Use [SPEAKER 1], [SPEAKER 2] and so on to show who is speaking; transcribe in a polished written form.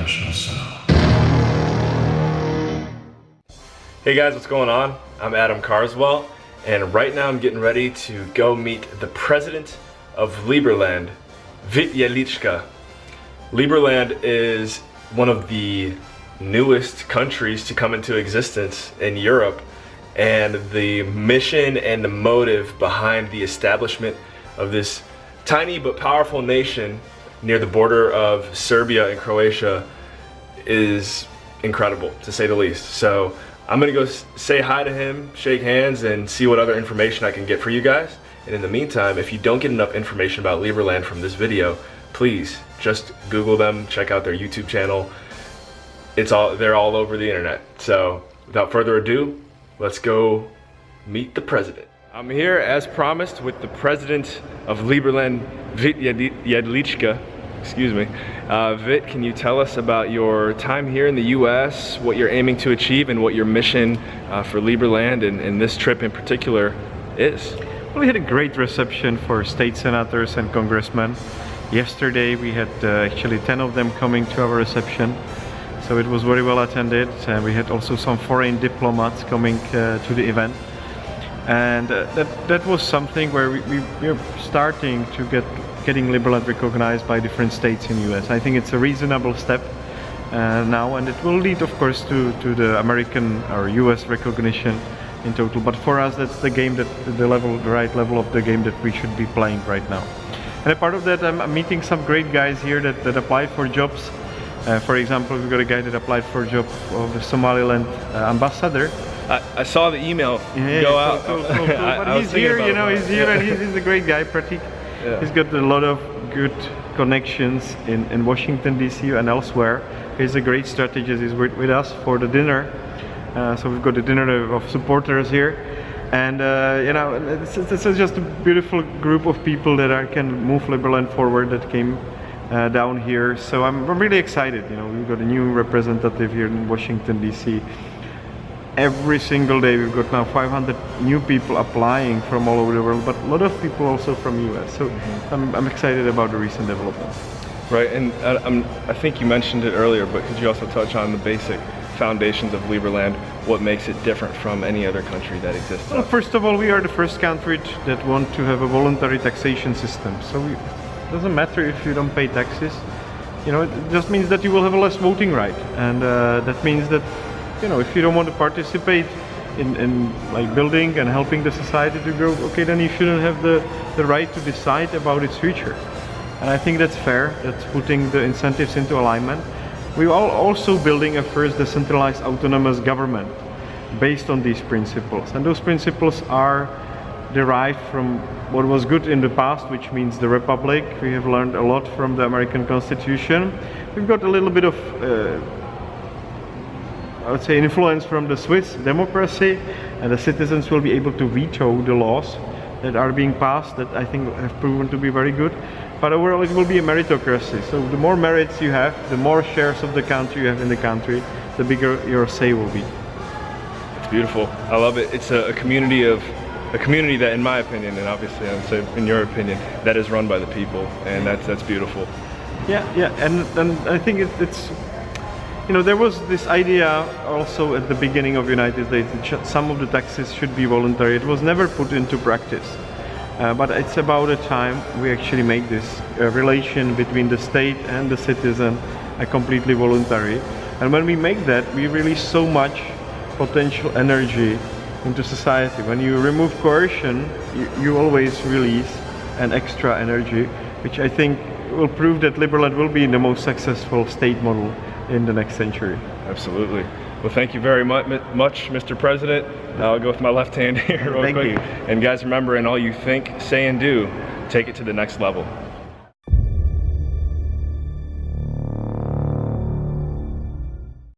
[SPEAKER 1] international sound.
[SPEAKER 2] Hey guys, what's going on? I'm Adam Carswell, and right now I'm getting ready to go meet the president of Liberland, Jedlička. Liberland is one of the newest countries to come into existence in Europe, and the mission and the motive behind the establishment of this tiny but powerful nation near the border of Serbia and Croatia is incredible, to say the least. So I'm gonna go say hi to him, shake hands, and see what other information I can get for you guys. And in the meantime, if you don't get enough information about Liberland from this video, please just Google them, check out their YouTube channel. They're all over the internet. So without further ado, let's go meet the president. I'm here as promised with the president of Liberland, Jedlička. Excuse me. Vit, can you tell us about your time here in the US, what you're aiming to achieve, and what your mission for Liberland and this trip in particular is?
[SPEAKER 3] Well, we had a great reception for state senators and congressmen. Yesterday we had actually 10 of them coming to our reception, so it was very well attended. We had also some foreign diplomats coming to the event, and that was something where we're starting to getting Liberland recognized by different states in the US. I think it's a reasonable step now, and it will lead, of course, to the American or US recognition in total. But for us, that's the game, the right level of the game that we should be playing right now. And a part of that, I'm meeting some great guys here that applied for jobs. For example, we've got a guy that applied for a job of the Somaliland ambassador.
[SPEAKER 2] I saw the email go out.
[SPEAKER 3] Cool. But he's here, you know, he's here, and he's a great guy, Pratik. Yeah. He's got a lot of good connections in Washington, D.C. and elsewhere. He's a great strategist. He's with us for the dinner. So we've got a dinner of supporters here. And you know, this is just a beautiful group of people that can move Liberland forward, that came down here. So I'm really excited. You know, we've got a new representative here in Washington, D.C. Every single day we've got now 500 new people applying from all over the world, but a lot of people also from US. So I'm excited about the recent developments.
[SPEAKER 2] Right, and I think you mentioned it earlier, but could you also touch on the basic foundations of Liberland, what makes it different from any other country that exists?
[SPEAKER 3] Well, first of all, we are the first country that want to have a voluntary taxation system. So it doesn't matter if you don't pay taxes. You know, it just means that you will have a less voting right, and that means that, you know, if you don't want to participate in like building and helping the society to grow, okay, then you shouldn't have the right to decide about its future. And I think that's fair. That's putting the incentives into alignment. We are also building a first decentralized autonomous government based on these principles. And those principles are derived from what was good in the past, which means the Republic. We have learned a lot from the American Constitution. We've got a little bit of I would say influence from the Swiss democracy, and the citizens will be able to veto the laws that are being passed that I think have proven to be very good. But overall it will be a meritocracy. So the more merits you have, the more shares of the country you have in the country, the bigger your say will be.
[SPEAKER 2] It's beautiful. I love it. It's a community that, in my opinion, and obviously I'm saying in your opinion, that is run by the people, and that's beautiful.
[SPEAKER 3] Yeah, and I think it's, you know, there was this idea also at the beginning of United States that some of the taxes should be voluntary. It was never put into practice. But it's about a time we actually make this relation between the state and the citizen completely voluntary. And when we make that, we release so much potential energy into society. When you remove coercion, you always release an extra energy, which I think will prove that Liberland will be the most successful state model in the next century.
[SPEAKER 2] Absolutely. Well, thank you very much, Mr. President. I'll go with my left hand here real quick.
[SPEAKER 3] Thank you.
[SPEAKER 2] And guys, remember, in all you think, say, and do, take it to the next level.